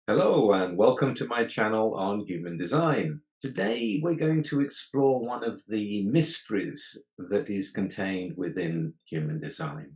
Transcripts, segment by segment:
Hello and welcome to my channel on human design. Today we're going to explore one of the mysteries that is contained within human design,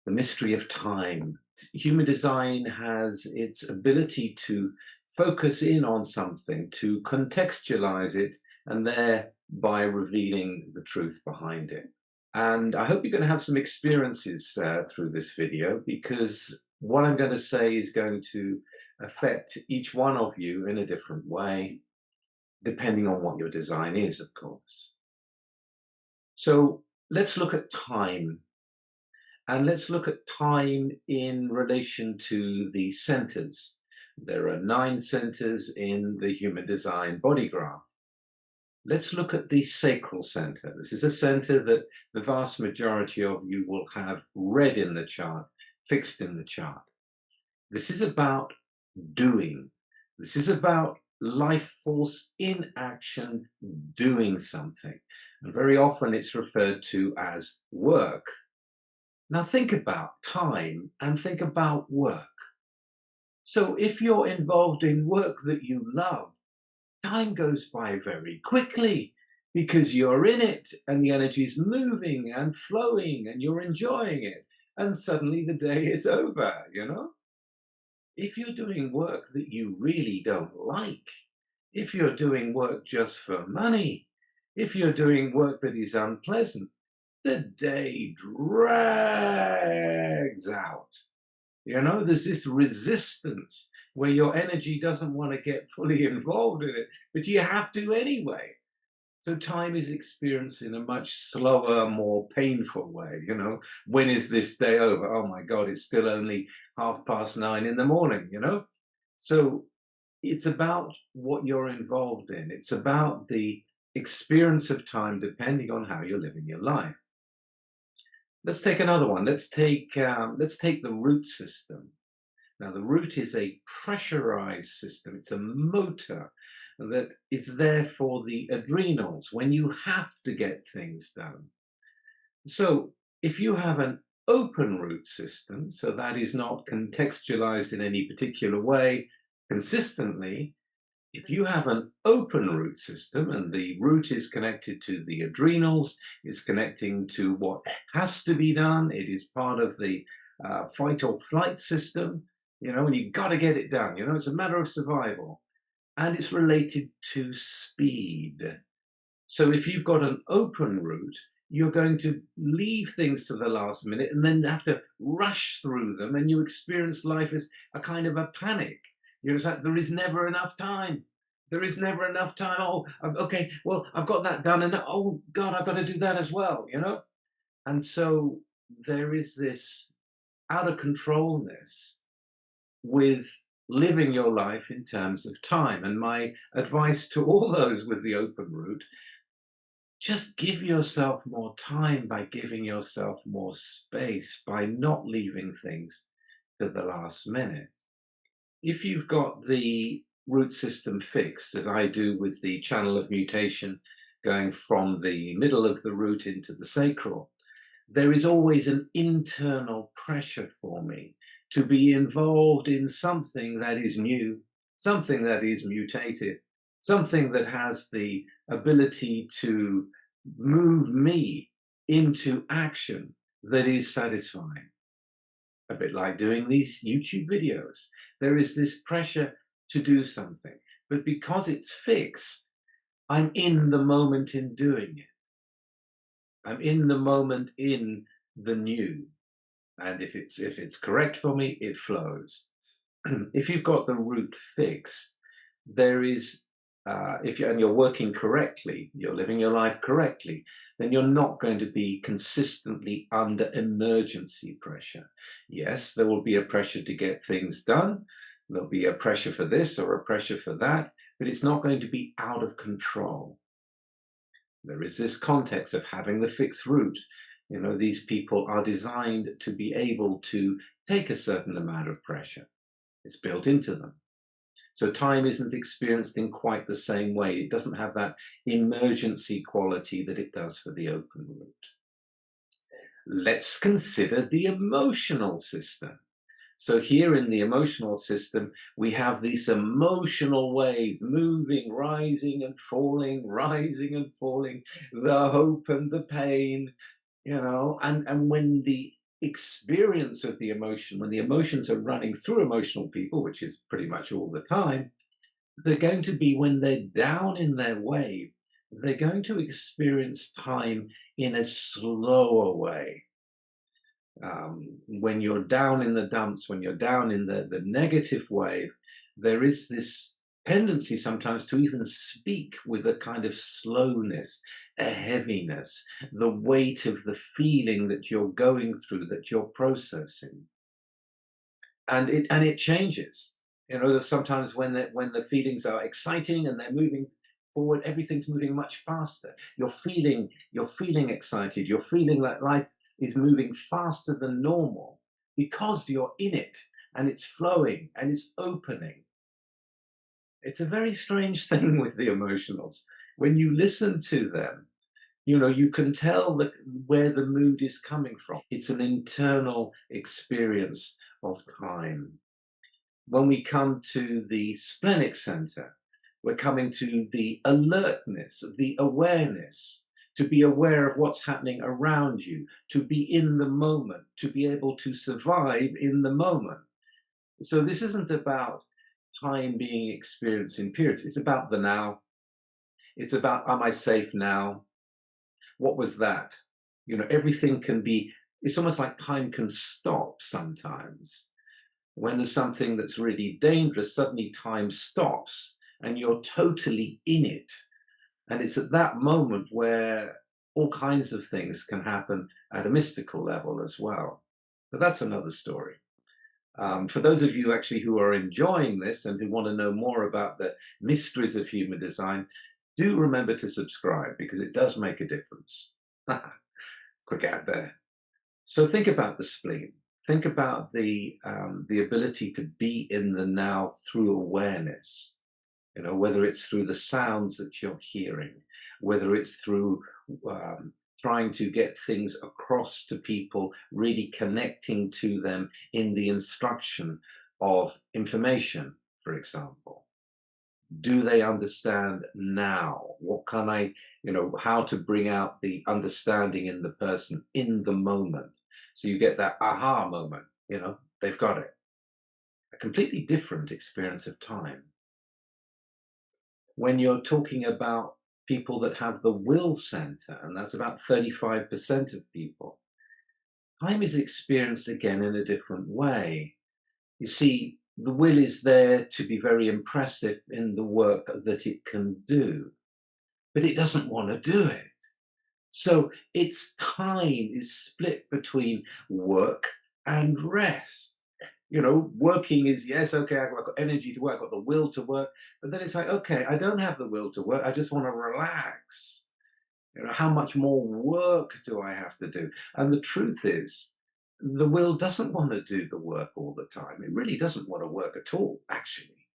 the mystery of time. Human design has its ability to focus in on something, to contextualize it, and thereby revealing the truth behind it. And I hope you're going to have some experiences through this video, because what I'm going to say is going to affect each one of you in a different way, depending on what your design is, of course. So let's look at time. And let's look at time in relation to the centers. There are 9 centers in the Human Design Bodygraph. Let's look at the Sacral Center. This is a center that the vast majority of you will have read in the chart, fixed in the chart. This is about doing. This is about life force in action, doing something. And very often it's referred to as work. Now think about time and think about work. So if you're involved in work that you love, time goes by very quickly because you're in it and the energy's moving and flowing and you're enjoying it. And suddenly the day is over, you know? If you're doing work that you really don't like, if you're doing work just for money, if you're doing work that is unpleasant, the day drags out. You know, there's this resistance where your energy doesn't want to get fully involved in it, but you have to anyway. So time is experienced in a much slower, more painful way. You know, when is this day over? Oh my God, it's still only 9:30 in the morning, you know? So it's about what you're involved in. It's about the experience of time depending on how you're living your life. Let's take another one. Let's take the root system. Now, the root is a pressurized system. It's a motor that is there for the adrenals when you have to get things done. So if you have an open root system, so that is not contextualized in any particular way consistently, if you have an open root system and the root is connected to the adrenals, is connecting to what has to be done, it is part of the fight or flight system, you know, and you've got to get it done, you know, it's a matter of survival. And it's related to speed. So if you've got an open route, you're going to leave things to the last minute and then have to rush through them, and you experience life as a kind of a panic. You know, it's like there is never enough time. There is never enough time. Oh, okay, well, I've got that done, and oh God, I've got to do that as well, you know? And so there is this out of controlness with living your life in terms of time. And my advice to all those with the open route, just give yourself more time by giving yourself more space, by not leaving things to the last minute. If you've got the root system fixed, as I do with the channel of mutation going from the middle of the root into the sacral, there is always an internal pressure for me to be involved in something that is new, something that is mutated, something that has the ability to move me into action that is satisfying. A bit like doing these YouTube videos. There is this pressure to do something, but because it's fixed, I'm in the moment in doing it. I'm in the moment in the new. And if it's correct for me, it flows. If you've got the root fixed, there is if you and you're working correctly, you're living your life correctly, then you're not going to be consistently under emergency pressure. Yes, there will be a pressure to get things done. There'll be a pressure for this or a pressure for that, but it's not going to be out of control. There is this context of having the fixed root. You know, these people are designed to be able to take a certain amount of pressure. It's built into them. So time isn't experienced in quite the same way. It doesn't have that emergency quality that it does for the open root. Let's consider the emotional system. So here in the emotional system, we have these emotional waves moving, rising and falling, the hope and the pain, and when the experience of the emotion, when the emotions are running through emotional people, which is pretty much all the time, they're going to be, when they're down in their wave, they're going to experience time in a slower way. When you're down in the dumps, when you're down in the negative wave, there is this tendency sometimes to even speak with a kind of slowness, a heaviness, the weight of the feeling that you're going through, that you're processing. And it changes. There's sometimes when the feelings are exciting and they're moving forward, everything's moving much faster. You're feeling excited. You're feeling like life is moving faster than normal because you're in it and it's flowing and it's opening. It's a very strange thing with the emotionals. When you listen to them, you can tell where the mood is coming from. It's an internal experience of time. When we come to the splenic center, we're coming to the alertness, the awareness, to be aware of what's happening around you, to be in the moment, to be able to survive in the moment. So this isn't about time being experienced in periods. It's about the now. It's about, am I safe now? What was that? Everything can be, it's almost like time can stop sometimes. When there's something that's really dangerous, suddenly time stops and you're totally in it. And it's at that moment where all kinds of things can happen at a mystical level as well. But that's another story. For those of you actually who are enjoying this and who want to know more about the mysteries of human design, do remember to subscribe because it does make a difference. Quick ad there. So think about the spleen. Think about the ability to be in the now through awareness. Whether it's through the sounds that you're hearing, whether it's through trying to get things across to people, really connecting to them in the instruction of information, for example. Do they understand now? What can how to bring out the understanding in the person in the moment? So you get that aha moment, they've got it. A completely different experience of time. When you're talking about people that have the will center, and that's about 35% of people, time is experienced again in a different way. You see, the will is there to be very impressive in the work that it can do, but it doesn't want to do it. So its time is split between work and rest. Working is, yes, okay, I've got energy to work, I've got the will to work, but then it's like, okay, I don't have the will to work, I just want to relax. How much more work do I have to do? And the truth is, the will doesn't want to do the work all the time. It really doesn't want to work at all, actually.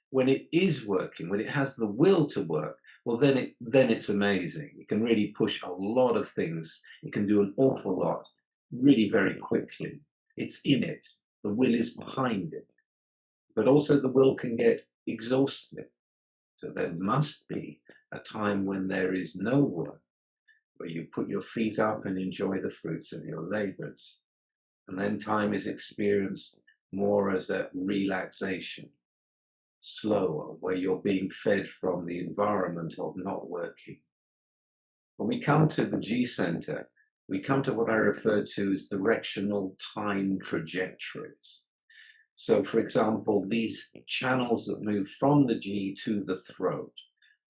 When it is working, when it has the will to work, well, then it's amazing. It can really push a lot of things. It can do an awful lot really very quickly. It's in it. The will is behind it. But also the will can get exhausted. So there must be a time when there is no work, where you put your feet up and enjoy the fruits of your labors. And then time is experienced more as a relaxation, slower, where you're being fed from the environment of not working. When we come to the G center, we come to what I refer to as directional time trajectories. So, for example, these channels that move from the G to the throat,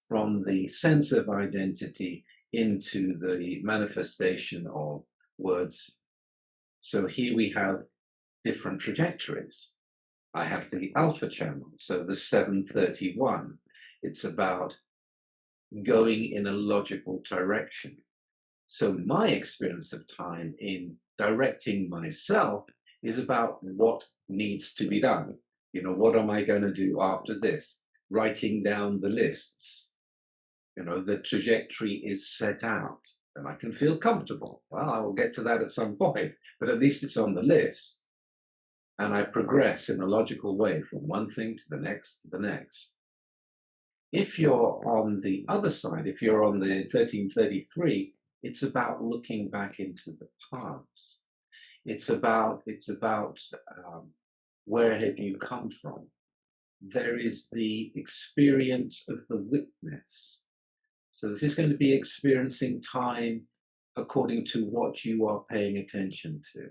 from the sense of identity into the manifestation of words. So here we have different trajectories. I have the alpha channel, so the 731. It's about going in a logical direction. So my experience of time in directing myself is about what needs to be done. What am I going to do after this? Writing down the lists. The trajectory is set out and I can feel comfortable. Well, I will get to that at some point, but at least it's on the list. and I progress in a logical way from one thing to the next to the next. If you're on the other side, if you're on the 1333, it's about looking back into the past. It's about where have you come from? There is the experience of the witness. So this is going to be experiencing time according to what you are paying attention to.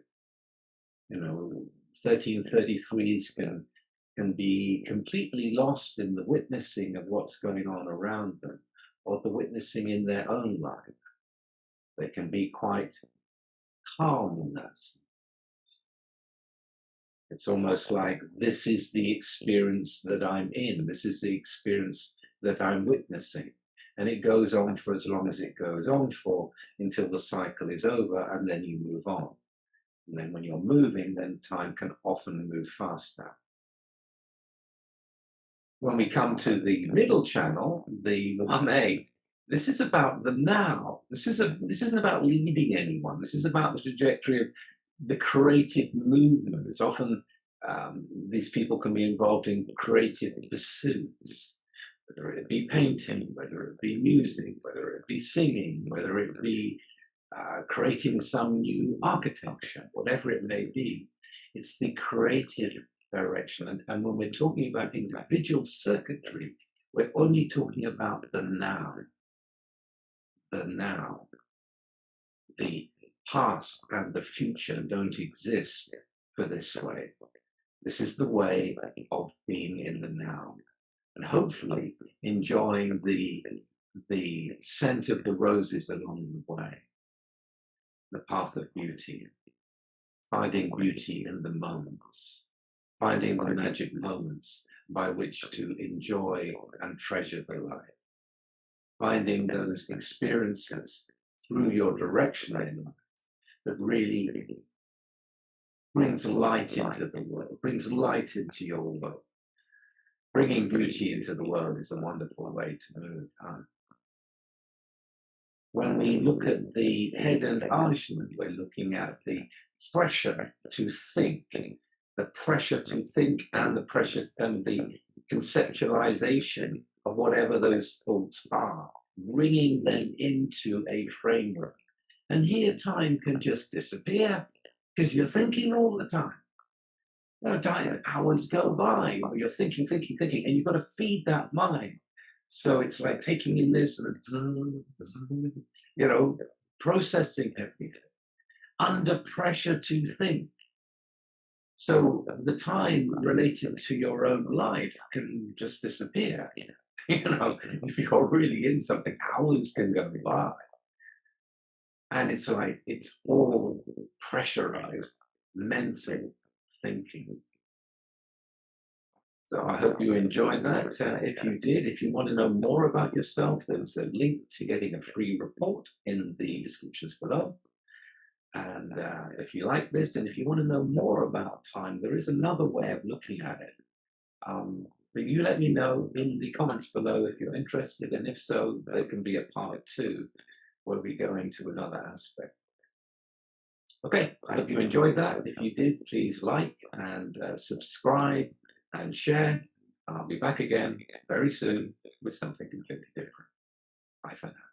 1333s can be completely lost in the witnessing of what's going on around them, or the witnessing in their own life. They can be quite calm in that sense. It's almost like this is the experience that I'm in, this is the experience that I'm witnessing. And it goes on for as long as it goes on for, until the cycle is over, and then you move on. And then when you're moving, then time can often move faster. When we come to the middle channel, the 1-8, this is about the now. This isn't about leading anyone. This is about the trajectory of the creative movement. It's often these people can be involved in creative pursuits, whether it be painting, whether it be music, whether it be singing, whether it be creating some new architecture, whatever it may be. It's the creative direction. And when we're talking about individual circuitry, we're only talking about the now. The now. The past and the future don't exist for this way. This is the way of being in the now. And hopefully enjoying the scent of the roses along the way. The path of beauty. Finding beauty in the moments. Finding the magic moments by which to enjoy and treasure the life. Finding those experiences through your direction in life that really brings light into the world, brings light into your world. Bringing beauty into the world is a wonderful way to move. When we look at the head and Ajna, we're looking at the pressure to think, the pressure to think, and the pressure and the conceptualization of whatever those thoughts are, bringing them into a framework. And here time can just disappear because you're thinking all the time. Hours go by, or you're thinking, and you've got to feed that mind. So it's like taking in this and processing everything under pressure to think. So the time related to your own life can just disappear. If you're really in something, hours can go by. And it's like it's all pressurized mental thinking. So I hope you enjoyed that. If you did, if you want to know more about yourself, there's a link to getting a free report in the descriptions below. And if you like this, and if you want to know more about time, there is another way of looking at it. But you let me know in the comments below if you're interested, and if so, there can be a part 2 where we go into another aspect. Okay, I hope you enjoyed that. If you did, please like and subscribe and share. I'll be back again very soon with something completely different. Bye for now.